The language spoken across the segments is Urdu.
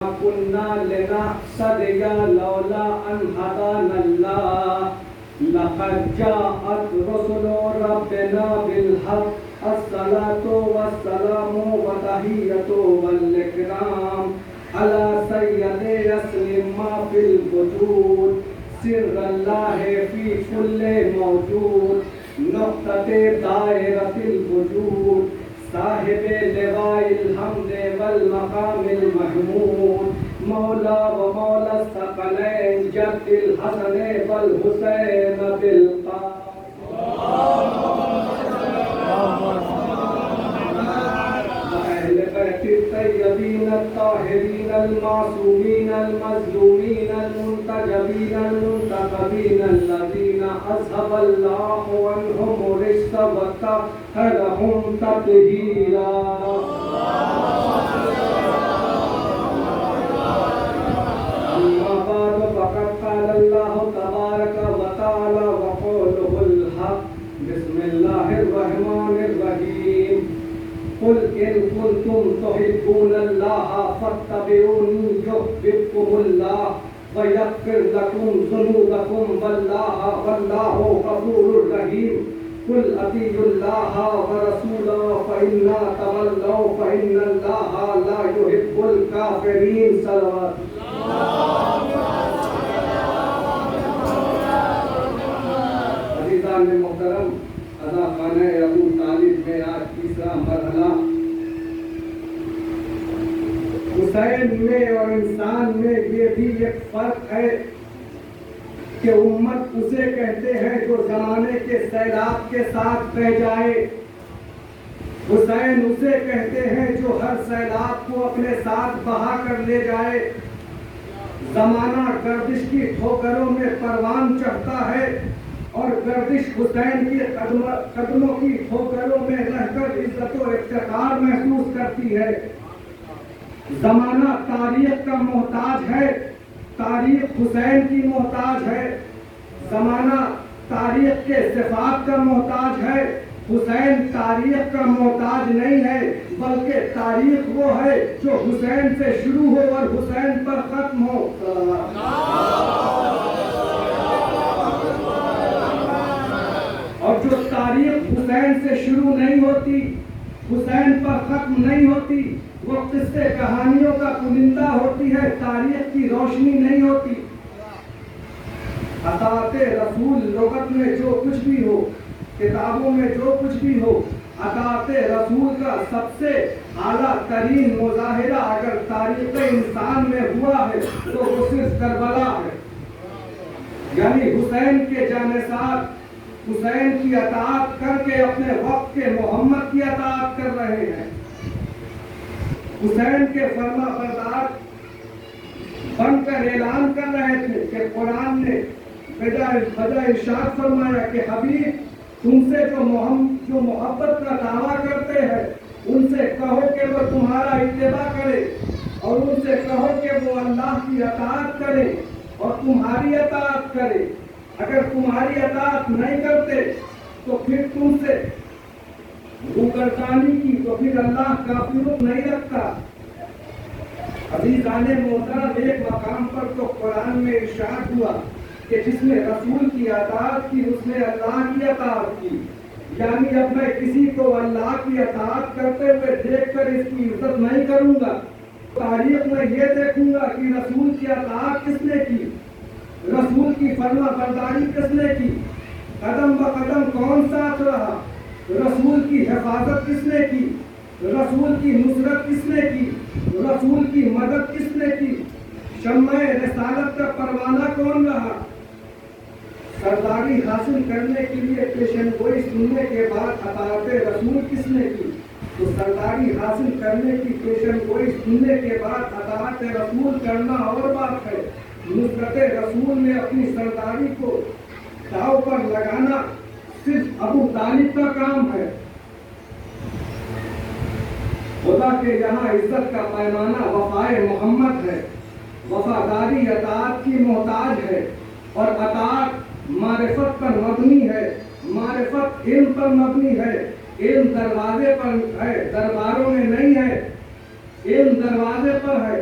كنا لنهتدي لولا أن هدانا الله لقد جاءت رسل ربنا بالحق الصلاة والسلام وتحية والإكرام على سيد يسلم ما في الوجود سر الله في كل موجود نقطة دائرة الوجود صاحب لواء الحمد والمقام المحمود مولا ومولا الثقلين جد الحسن والحسين أهل بيت الطيبين الطاهرين المعصومين المظلومين المنتجبين المنتخبين الذين أذهب الله عنهم الرجس وطهرهم تطهيرا. أما بعد فقد قال الله تبارك وتعالى وقوله الحق بسم الله الرحمن الرحيم قل إن كنتم تحبون الله فاتبعوني يحببكم الله ويغفر لكم ذنوبكم والله غفور رحيم قل أطيعوا الله ورسوله فإن تولوا فإن الله لا يحب الكافرين. صلوات عزیزان محترم ادا خانہ ابو طالب میں آج تیسرا مرحلہ حسین میں اور انسان میں یہ بھی ایک فرق ہے کہ امت اسے کہتے ہیں جو زمانے کے سیلاب کے ساتھ بہہ جائے. حسین اسے کہتے ہیں جو ہر سیلاب کو اپنے ساتھ بہا کر لے جائے. زمانہ گردش کی ٹھوکروں میں پروان چڑھتا ہے اور گردش حسین کی قدموں کی ٹھوکروں میں رہ کر عزت و افتخار محسوس کرتی ہے. زمانہ تاریخ کا محتاج ہے, تاریخ حسین کی محتاج ہے. زمانہ تاریخ کے صفات کا محتاج ہے, حسین تاریخ کا محتاج نہیں ہے, بلکہ تاریخ وہ ہے جو حسین سے شروع ہو اور حسین پر ختم ہو. اور جو تاریخ حسین سے شروع نہیں ہوتی, حسین پر ختم نہیں ہوتی, وہ قصے کہانیوں کا کنندہ ہوتی ہے, تاریخ کی روشنی نہیں ہوتی. اطاعت رسول لغت میں جو کچھ بھی ہو, کتابوں میں جو کچھ بھی ہو, اطاعت رسول کا سب سے اعلیٰ ترین مظاہرہ اگر تاریخ انسان میں ہوا ہے تو وہ صرف کربلا ہے. یعنی حسین کے جانثار حسین کی اطاعت کر کے اپنے وقت کے محمد کی اطاعت کر رہے ہیں. حسین کے فرما بردار بن کر اعلان کر رہے تھے کہ قرآن نے بجائے ارشاد فرمایا کہ حبیب تم سے جو محبت کا دعویٰ کرتے ہیں ان سے کہو کہ وہ تمہارا اتباع کرے, اور ان سے کہو کہ وہ اللہ کی اطاعت کرے اور تمہاری اطاعت کرے. اگر تمہاری اطاعت نہیں کرتے تو پھر تم سے روگردانی کی تو پھر اللہ کافروں نہیں رکھتا. عزیزان محترم, ایک مقام پر تو قرآن میں ارشاد ہوا کہ جس نے رسول کی اطاعت کی اس نے اللہ کی اطاعت کی. یعنی اب میں کسی کو اللہ کی اطاعت کرتے ہوئے دیکھ کر اس کی عزت نہیں کروں گا, تاریخ میں یہ دیکھوں گا کہ رسول کی اطاعت کس نے کی, رسول کی فرما برداری کس نے کی, قدم بقدم کون ساتھ رہا, رسول کی حفاظت کس نے کی, رسول کی نصرت کس نے کی, رسول کی مدد کس نے کی, شمع رسالت کا پروانہ کون رہا. سرداری حاصل کرنے کے لیے پیشن گوئی سننے کے بعد اطاعت رسول کس نے کی, تو سرداری حاصل کرنے کی پیشن گوئی سننے کے بعد اطاعت رسول کرنا اور بات ہے. نصرت رسول میں اپنی سرداری کو داؤ پر لگانا صرف ابو طالب کا کام ہے. خدا کے یہاں عزت کا پیمانہ وفائے محمد ہے. وفاداری اطاعت کی محتاج ہے, اور اطاعت معرفت پر مبنی ہے, معرفت علم پر مبنی ہے. علم دروازے پر ہے, درباروں میں نہیں ہے. علم دروازے پر ہے,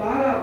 12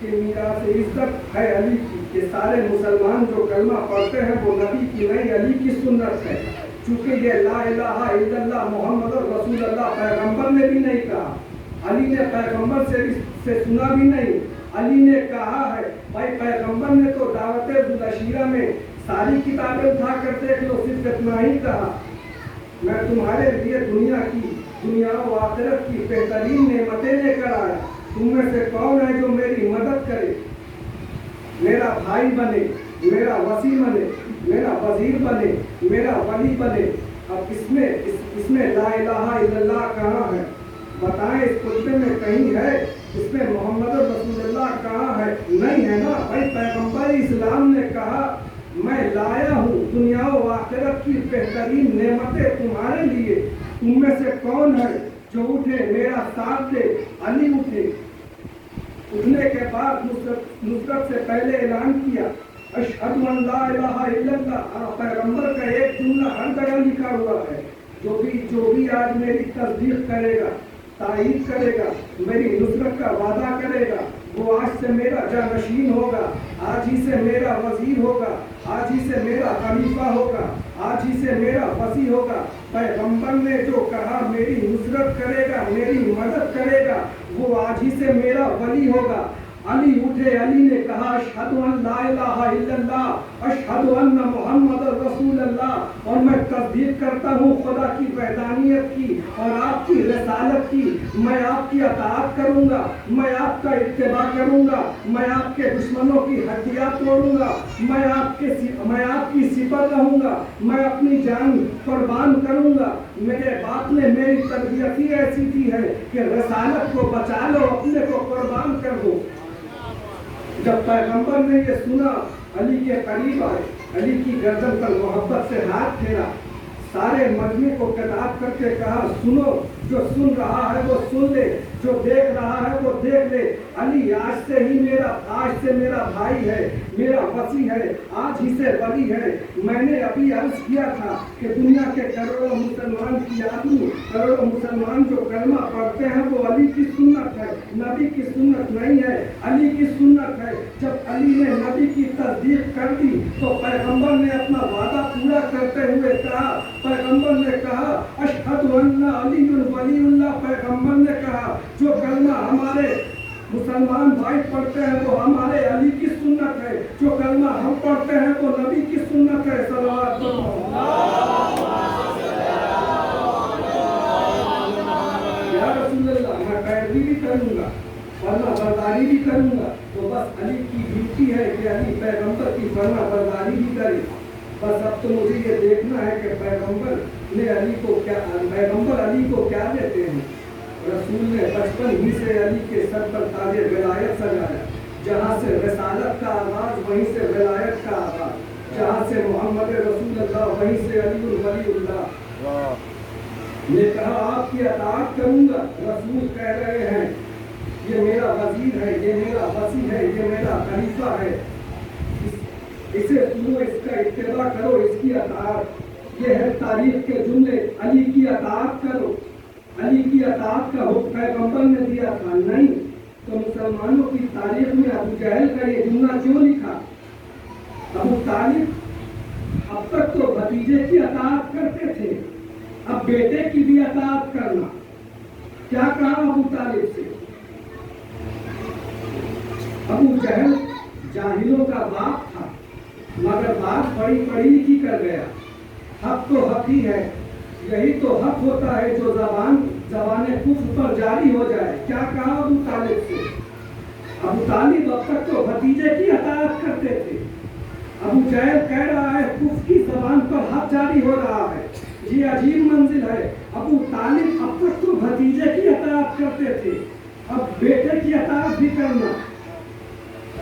کہ میراث عزت ہے علی کی، کہ سارے مسلمان جو کلمہ پڑھتے ہیں وہ نبی کی نہیں علی کی سنت ہے، چونکہ یہ لا الہ الا اللہ محمد رسول اللہ پیغمبر نے بھی نہیں کہا، علی نے پیغمبر سے سنا بھی نہیں، علی نے کہا ہے بھائی پیغمبر نے تو دعوت ذوالعشیرہ میں ساری کتابیں اٹھا کر دیکھ لو، صرف اتنا ہی کہا میں تمہارے لیے دنیا و آخرت کی بہترین نعمتیں لے کر آیا، تم میں سے کون ہے جو میری مدد کرے، میرا بھائی بنے، میرا وصی بنے، میرا وزیر بنے، میرا ولی بنے۔ اب اس میں لا الہ الا اللہ کہاں ہے؟ بتائیں اس خطبے میں کہیں ہے؟ اس میں محمد رسول اللہ کہاں ہے؟ نہیں ہے نا بھائی، پیغمبر اسلام نے کہا میں لایا ہوں دنیا و آخرت کی بہترین نعمتیں تمہارے لیے، تم میں سے کون ہے جو اٹھے میرا ساتھ دے؟ علی اٹھے، اٹھنے کے بعد نصرت سے پہلے اعلان کیا اشہد ان لا الہ الا اللہ، پیغمبر کا ایک جملہ ہر جگہ لکھا ہوا ہے، جو بھی آج میری تصدیق کرے گا، تائید کرے گا، میری نصرت کا وعدہ کرے گا، وہ آج سے میرا جانشین ہوگا، آج ہی سے میرا وزیر ہوگا، آج ہی سے میرا خلیفہ ہوگا، آج ہی سے میرا وصی ہوگا۔ پیغمبر نے جو کہا میری نصرت کرے گا، میری مدد کرے گا، وہ آج ہی سے میرا ولی ہوگا۔ علی اٹھے، علی نے کہا اشہد ان لا الہ الا اللہ، اشہد ان محمد رسول اللہ، اور میں تصدیق کرتا ہوں خدا کی وحدانیت کی اور آپ کی رسالت کی، میں آپ کی اطاعت کروں گا، میں آپ کا اتباع کروں گا، میں آپ کے دشمنوں کی ہڈیاں توڑوں گا، میں آپ کی سپر رہوں گا، میں اپنی جان قربان کروں گا۔ میرے باپ نے میری تربیت ہی ایسی کی ہے کہ رسالت کو بچا لو، اپنے کو قربان کر دو۔ جب پیغمبر نے یہ سنا علی کے قریب آئے، علی کی گردن پر محبت سے ہاتھ پھیرا، سارے مجمع کو خطاب کر کے کہا سنو، جو سن رہا ہے وہ سن لے، جو دیکھ رہا ہے وہ دیکھ لے، علی آج سے میرا بھائی ہے، میرا وصی ہے، آج ہی سے ولی ہے۔ میں نے ابھی عرض کیا تھا کہ دنیا کے کروڑوں مسلمان کی آدمی، کروڑوں مسلمان جو کلمہ پڑھتے ہیں وہ علی کی سنت ہے، نبی کی سنت نہیں ہے، علی کی سنت ہے۔ جب علی نے نبی کی تصدیق کر دی تو پیغمبر نے اپنا وعدہ پورا کرتے ہوئے کہا، پیغمبر نے کہا اشہد ان علی ولی اللہ، پیغمبر نے کہا جو کلمہ ہمارے مسلمان بھائی پڑھتے ہیں وہ ہمارے علی کی سنت ہے، جو کلمہ ہم پڑھتے ہیں وہ نبی کی سنت ہے۔ صلوات یا رسول اللہ، میں پیروی بھی کروں گا، فرما برداری بھی کروں گا، تو بس علی کی ڈیوٹی ہے کہ علی پیغمبر کی فرما برداری بھی کرے۔ بس اب تو مجھے یہ دیکھنا ہے کہ پیغمبر علی کو کیا دیتے ہیں۔ رسول نے بچپن ہی سے علی کے سر پر تاج ولایت سجایا، جہاں سے رسالت کا آغاز وہیں سے ولایت کا آغاز، جہاں سے محمد رسول اللہ وہیں سے علی ولی اللہ۔ نے کہا آپ کی اطاعت کروں گا، رسول کہہ رہے ہیں یہ میرا وزیر ہے، یہ میرا وصی ہے، یہ میرا خلیفہ ہے، اسے سنو، اس کا اتباع کرو، اس کی اطاعت۔ یہ ہے تاریخ کے جملے، علی کی اطاعت کرو۔ علی کی اطاعت کا حکم پیغمبر نے دیا تھا، نہیں تو مسلمانوں کی تاریخ میں ابو جہل کا یہ جملہ کیوں لکھا؟ ابو طالب اب تک تو بھتیجے کی اطاعت کرتے تھے، اب بیٹے کی بھی اطاعت کرنا۔ کیا کہا ابو طالب سے؟ ابو جہل جاہلوں کا باپ تھا، مگر بات بڑی پڑھی لکھی کر گیا۔ حق تو حق ہی ہے، یہی تو حق ہوتا ہے جو زبان کفر پر جاری ہو جائے۔ کیا کہا ابو طالب سے؟ ابو طالب اب تک تو بھتیجے کی اطاعت کرتے تھے، ابو جہل کہہ رہا ہے کفر کی زبان پر حق جاری ہو رہا ہے۔ یہ عجیب منزل ہے، ابو طالب اب تک تو بھتیجے کی اطاعت کرتے تھے، اب بیٹے کی اطاعت بھی کرنا۔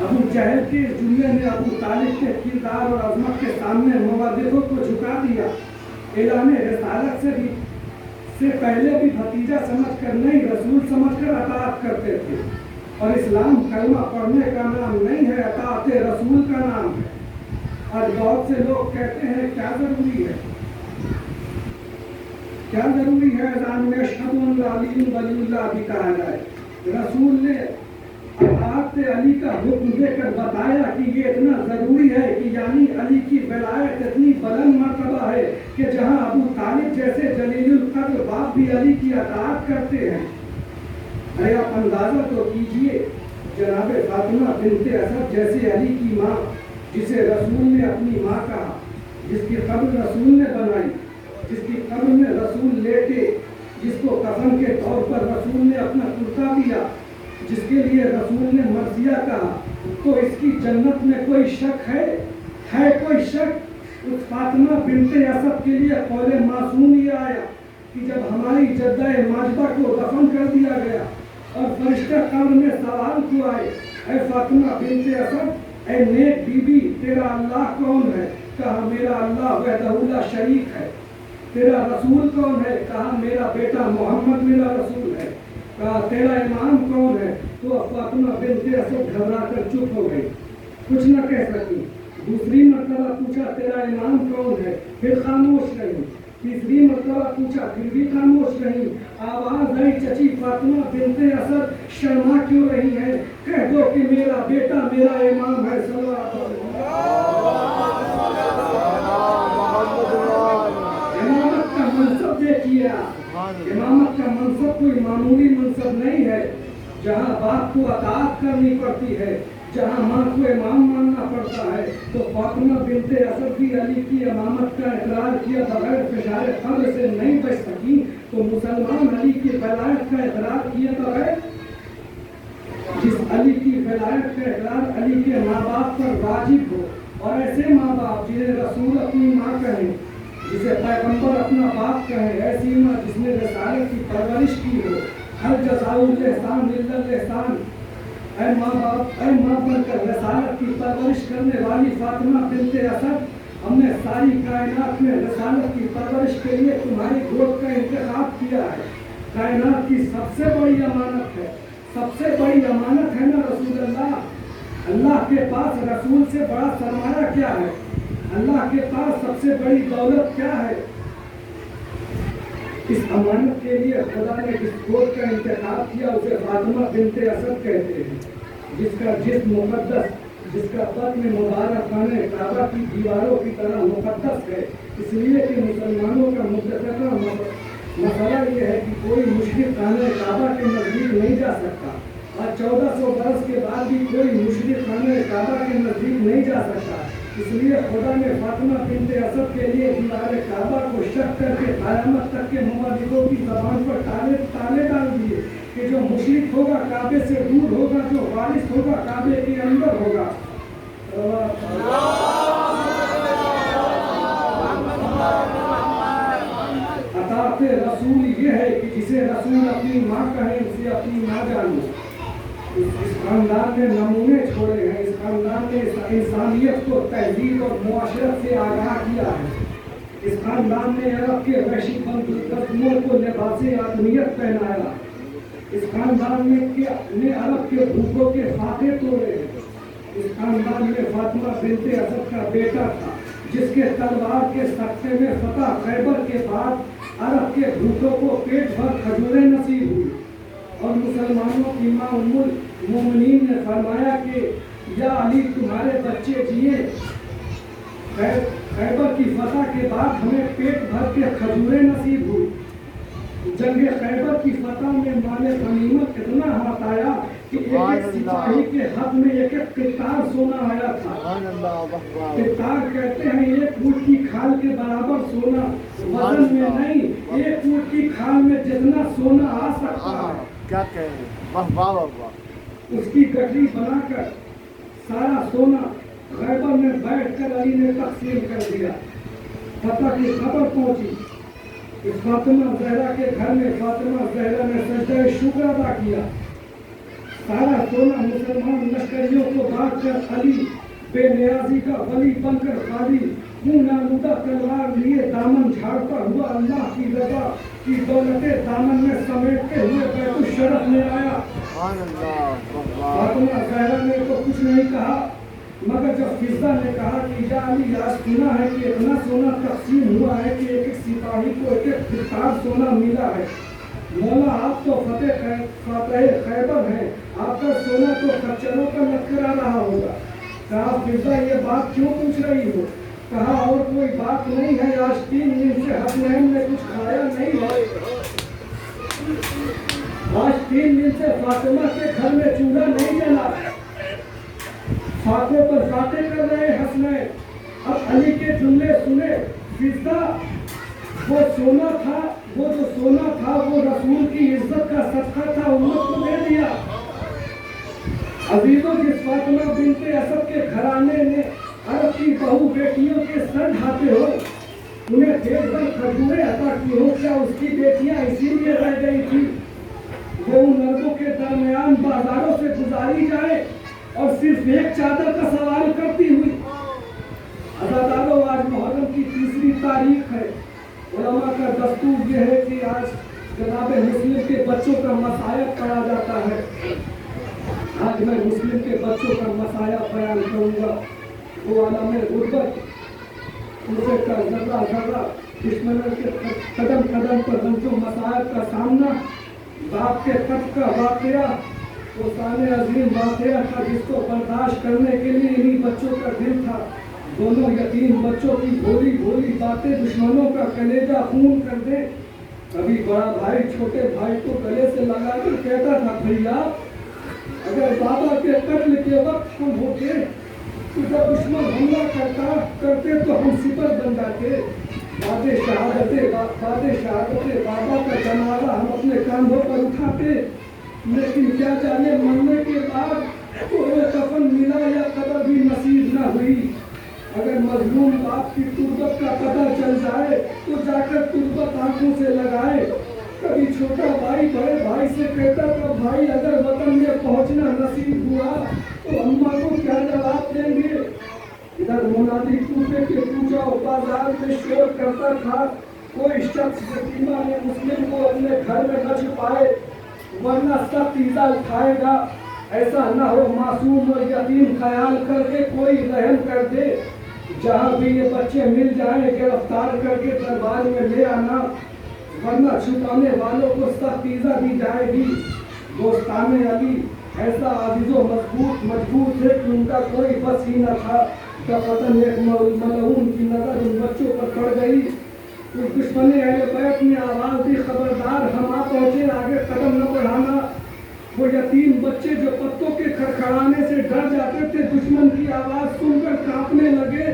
ابو جہل کے جملے نے ابو طالب کے کردار اور عظمت کے سامنے مورخوں کو جھکا دیا۔ اعلان رسالت سے پہلے بھی بھتیجا سمجھ کر نہیں، رسول سمجھ کر اطاعت کرتے تھے، اور اسلام کلمہ پڑھنے کا نام نہیں ہے، اطاعت رسول کا نام ہے۔ آج بہت سے لوگ کہتے ہیں کیا ضروری ہے اذان میں اشہد ان علی ولی اللہ بھی کہا جائے۔ رسول نے اطاعت علی کا حکم دے کر بتایا کہ یہ اتنا ضروری ہے کہ یعنی علی کی ولایت اتنی بلند مرتبہ ہے کہ جہاں ابو طالب جیسے جلیل القدر باپ بھی علی کی اطاعت کرتے ہیں۔ ارے آپ اندازہ تو کیجئے، جناب فاطمہ بنت اسد جیسے علی کی ماں، جسے رسول نے اپنی ماں کہا، جس کی قبر رسول نے بنائی، جس کی قبر میں رسول لیٹے، جس کو کفن کے طور پر رسول نے اپنا کرتا دیا، جس کے لیے رسول نے مرثیہ کہا، تو اس کی جنت میں کوئی شک ہے کوئی شک؟ اس فاطمہ بنت اسد کے لیے قول معصوم یہ آیا کہ جب ہماری جدہ ماجدہ کو دفن کر دیا گیا اور فرشتہ قبر میں سوال کو آئے، اے فاطمہ بنت اسد، اے نیک بی بی، تیرا اللہ کون ہے؟ کہا میرا اللہ وحدہ لا شریک ہے۔ تیرا رسول کون ہے؟ کہا میرا بیٹا محمد میرا رسول ہے۔ کہا تیرا امام کون ہے؟ تو فاطمہ بنت اسد گھبرا کر چپ ہو گئی، کچھ نہ کہہ سکی۔ دوسری مرتبہ پوچھا تیرا امام کون ہے؟ پھر خاموش رہی۔ تیسری مرتبہ پوچھا، پھر بھی خاموش رہی۔ آواز آئی، چچی فاطمہ بنت اسد شرما کیوں رہی ہے؟ کہہ دو کہ میرا بیٹا میرا امام ہے۔ صلی اللہ علیہ وسلم۔ امامت کا منصب دیکھیے آپ، امامت کا منصب کوئی معمولی منصب نہیں ہے، جہاں باپ کو اطاعت کرنی پڑتی ہے، جہاں ماں کو امام ماننا پڑتا ہے۔ تو فاطمہ بنت اسد بھی علی کی امامت کا اقرار کیا بغیر فشار قبر سے نہیں بچ سکی، تو مسلمان علی کی ولایت کا اقرار کیے بغیر، جس علی کی ولایت کا اقرار علی کے ماں باپ پر واجب ہو، اور ایسے ماں باپ جنہیں رسول اپنی ماں کہیں، جسے پیغمبر اپنا باپ کہے، ایسی ماں جس نے رسالت کی پرورش کی ہو، ہر جزاء الاحسان الا الاحسان، اے ماں باپ، اے ماں بن کر رسالت کی پرورش کرنے والی فاطمہ بنت اسد، ہم نے ساری کائنات میں رسالت کی پرورش کے لیے تمہاری گود کا انتخاب کیا ہے۔ کائنات کی سب سے بڑی امانت ہے، سب سے بڑی امانت ہے نا رسول اللہ۔ اللہ کے پاس رسول سے بڑا سرمایہ کیا ہے؟ اللہ کے پاس سب سے بڑی دولت کیا ہے؟ اس امانت کے لیے خدا نے جس گود کا انتخاب کیا اسے فاطمہ بنت اسد کہتے ہیں، جس کا جسم مقدس، جس کا بطن مبارک خانہ کعبہ کی دیواروں کی طرح مقدس ہے، اس لیے کہ مسلمانوں کا متفقہ مسئلہ یہ ہے کہ کوئی مشرک خانہ کعبہ کے نزدیک نہیں جا سکتا، اور 1400 برس کے بعد بھی کوئی مشرک خانہ کعبہ کے نزدیک نہیں جا سکتا۔ اس لیے خدا نے فاطمہ بنت اسد کے لیے دیوار کعبہ کو شک کر کے قیامت تک کے ممالکوں کی زبان پر تالے ڈال دیے کہ جو مشرک ہوگا کعبے سے دور ہوگا، جو خالص ہوگا کعبے کے اندر ہوگا۔ اطاعت رسول یہ ہے کہ جسے رسول اپنی ماں کہے اسے اپنی ماں جانو۔ اس خاندان نے نمونے چھوڑے ہیں، اس خاندان نے انسانیت کو تہذیب اور معاشرت سے آگاہ کیا ہے۔ اس خاندان نے عرب کے وحشی بندوں کو لباس آدمیت پہنایا۔ اس خاندان نے عرب کے بھوکوں کے فاتح توڑے ہیں۔ اس خاندان میں فاطمہ بنت اسد کا بیٹا تھا جس کے تلوار کے سکتے میں فتح خیبر کے بعد عرب کے بھوکوں کو پیٹ بھر کھجوریں نصیب ہوئی، اور مسلمانوں کی ماں ام المومنین نے فرمایا کہ یا علی تمہارے بچے جیے، خیبر کی فتح کے بعد ہمیں پیٹ بھر کے کھجوریں نصیب ہوئی۔ جنگ خیبر کی فتح میں مال غنیمت اتنا ہاتھ آیا کہ ایک سپاہی کے ہاتھ میں ایک قطار سونا آیا تھا۔ قطار کہتے ہیں ایک اونٹ کی کھال کے برابر سونا، وزن میں نہیں، ایک اونٹ کی کھال میں جتنا سونا آ سکتا ہے کیا کہیں، اس کی گٹھری بنا کر سارا سونا خیبر میں بیٹھ کر علی نے تقسیم کر دیا۔ فتح کی خبر پہنچی، اس فاطمہ زہرا کے گھر میں فاطمہ زہرا نے سجدہ شکر ادا کیا۔ سارا سونا مسلمان لشکریوں کو بانٹ کر علی بے نیازی کا ولی بن کر خالی خون آلودہ تلوار لیے دامن جھاڑتا ہوا اللہ کی رضا کی دولت دامن میں سمیٹتے ہوئے بیت الشرف میں آیا۔ فاطمہ زہرا نے تو کچھ نہیں کہا، مگر جب فضہ نے کہا کہ یا علی آج سنا ہے کہ اتنا سونا تقسیم ہوا ہے کہ ایک سپاہی کو ایک قطار سونا ملا ہے، مولا آپ تو فاتح خیبر ہیں، آپ کا سونا تو خچروں کا نکرا رہا ہوگا. کہا فضا یہ بات کیوں پوچھ رہی ہو؟ کہا اور کوئی بات نہیں ہے، آج 3 دن سے حسنین نے کچھ کھایا نہیں ہے. آج 3 دن سے فاطمہ کے گھر میں چولہا نہیں جلا. فاطمہ پر باتیں کر رہے حسنین. اب علی کے جملے سنے. فضا وہ سونا تھا، وہ جو سونا تھا وہ رسول کی عزت کا صدقہ تھا، امت کو دے دیا. عزیزوں جس فاطمہ بنت اسد کے گھرانے نے عرب کی بہو بیٹیوں کے سر ڈھانپے ہو، انہیں دیکھ کر کھجوریں عطا کی ہو، کیا اس کی بیٹیاں اسی لیے رہ گئی تھی وہ ان عربوں کے درمیان بازاروں سے گزاری جائے اور صرف ایک چادر کا سوال کرتی ہوئی؟ عزاداروں آج محرم کی 3 تاریخ ہے. علماء کا دستور یہ ہے کہ آج جناب مسلم کے بچوں کا مسائب پڑھا جاتا ہے. آج میں مسلم کے بچوں کا مسائب بیان کروں گا. وہ عالم غربت اسے کا ذرہ ذرہ دشمن کے قدم قدم پر ہم جو مسائب کا سامنا، باپ کے قتل کا واقعہ وہ سامنے عظیم واقعہ تھا جس کو برداشت کرنے کے لیے انہیں بچوں کا دل تھا. دونوں یتیم بچوں کی بھولی بھولی باتیں دشمنوں کا کلیجہ خون کر دے. کبھی بڑا بھائی چھوٹے بھائی کو گلے سے لگا کر کہتا تھا بھیا اگر بابا کے قتل کے وقت ہم ہوتے تو جب دشمن حملہ کرتے تو ہم سپر بن جاتے. بعد شہادت بابا کا جنازہ ہم اپنے کاندھوں پر اٹھاتے. لیکن کیا جانے مرنے کے بعد تو کفن ملا یا قبر بھی نصیب نہ ہوئی. اگر مظلوم باپ کی تربت کا پتہ چل جائے تو جا کر تربت آنکھوں سے لگائے. کبھی چھوٹا بھائی بڑے بھائی سے کہتا تھا بھائی اگر وطن میں پہنچنا نصیب ہوا تو اماں کو کیا جواب دیں گے. ادھر منادی ٹوٹے کے پوچھا بازار میں شور کرتا تھا کوئی شخص یتیمہ نے مسلم کو اپنے گھر میں نہ چھپائے ورنہ سخت ایزا اٹھائے گا. ایسا نہ ہو معصوم اور یتیم خیال کر کے کوئی رحم کر دے. جہاں بھی یہ بچے مل جائیں گرفتار کر کے دربار میں لے آنا ورنہ چھپانے والوں کو سخت ایزا دی جائے گی. دوستان علی ایسا عزیز و مضبوط ہے کہ ان کا کوئی بس ہی نہ تھا. فتن ایک ملعون کی نظر ان بچوں پر پڑ گئی. اس دشمن اہل بیت نے آواز دی خبردار ہم آ پہنچے آگے قدم نہ بڑھانا. وہ یتیم بچے جو پتوں کے کھڑکھڑانے سے ڈر جاتے تھے دشمن کی آواز سن کر کانپنے لگے.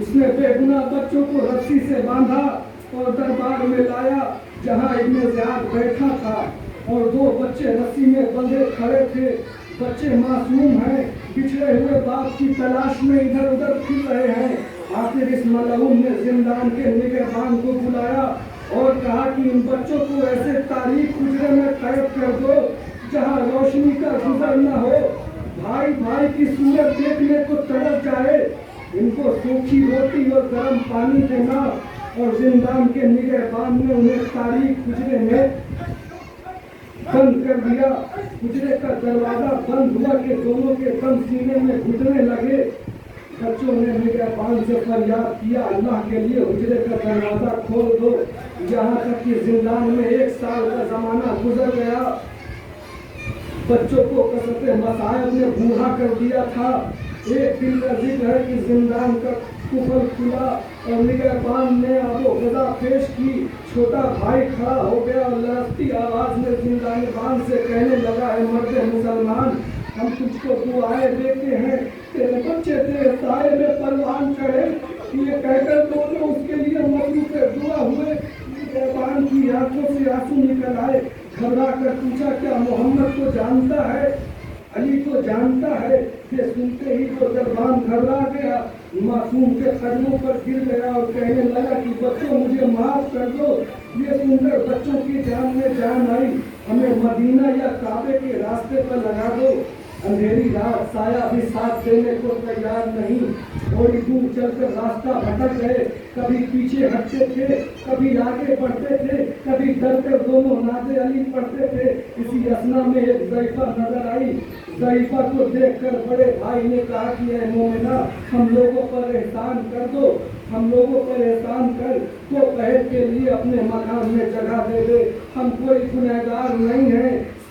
اس نے بے گناہ بچوں کو رسی سے باندھا اور دربار میں لایا جہاں ابن زیاد بیٹھا تھا اور 2 بچے رسی میں بندھے کھڑے تھے. بچے معصوم ہیں، بچھڑے ہوئے باپ کی تلاش میں ادھر ادھر پھر رہے ہیں. آخر اس ملعون نے زندان کے نگہبان کو بلایا اور کہا کہ ان بچوں کو ایسے تاریک حجرے میں قید کر دو جہاں روشنی کا گزر نہ ہو. بھائی بھائی کی صورت دیکھنے کو تڑپ جائے. ان کو سوکھی روٹی اور گرم پانی دینا. اور زندان کے نگہبان نے انہیں تاریک حجرے میں بند کر دیا. حجرے کا دروازہ بند ہوا کہ دونوں کے دم سینے میں گھٹنے لگے. بچوں نے نگہبان سے فریاد کیا اللہ کے لیے حجرے کا دروازہ کھول دو. یہاں تک کہ زندان میں 1 سال کا زمانہ گزر گیا. بچوں کو کثرت مصائب نے بوڑھا کر دیا تھا. ایک دن کا ذکر ہے کہ زندان کا قفل کھلا اور نگہبان نے آب و غذا پیش کی. چھوٹا بھائی کھڑا ہو گیا اور لرزتی آواز میں زندانبان سے کہنے لگا اے مرد مسلمان ہم تجھ کو دعائیں دیتے ہیں تیرے بچے تیرے سائے میں پروان چڑھے. یہ کہہ کر دونوں اس کے لیے مصروف دعا ہوئے. نگہبان کی آنکھوں سے آنسو نکل آئے. گھبرا کر پوچھا کیا محمد کو جانتا ہے؟ علی کو جانتا ہے؟ یہ سنتے ہی تو دربان گھبرا گیا. معصوم کے قدموں پر گر گیا اور کہنے لگا کہ بچوں مجھے معاف کر دو. یہ سن کر بچوں کی جان میں جان آئی. ہمیں مدینہ یا کعبے کے راستے پر لگا دو. اندھیری رات سایہ بھی ساتھ دینے کو تیار نہیں. تھوڑی دور چل کر راستہ بھٹک گئے. کبھی پیچھے ہٹتے تھے کبھی آگے بڑھتے تھے. کبھی ڈر کر دونوں ناز علی پڑھتے تھے. اسی اثنا میں ایک ضعیفہ نظر آئی. ضعیفہ کو دیکھ کر بڑے بھائی نے کہا کہ اے مومنہ ہم لوگوں پر احسان کر دو. ہم لوگوں پر احسان کر تو پہر کے لیے اپنے مکان میں جگہ دے دے. ہم کوئی گنہگار نہیں ہیں.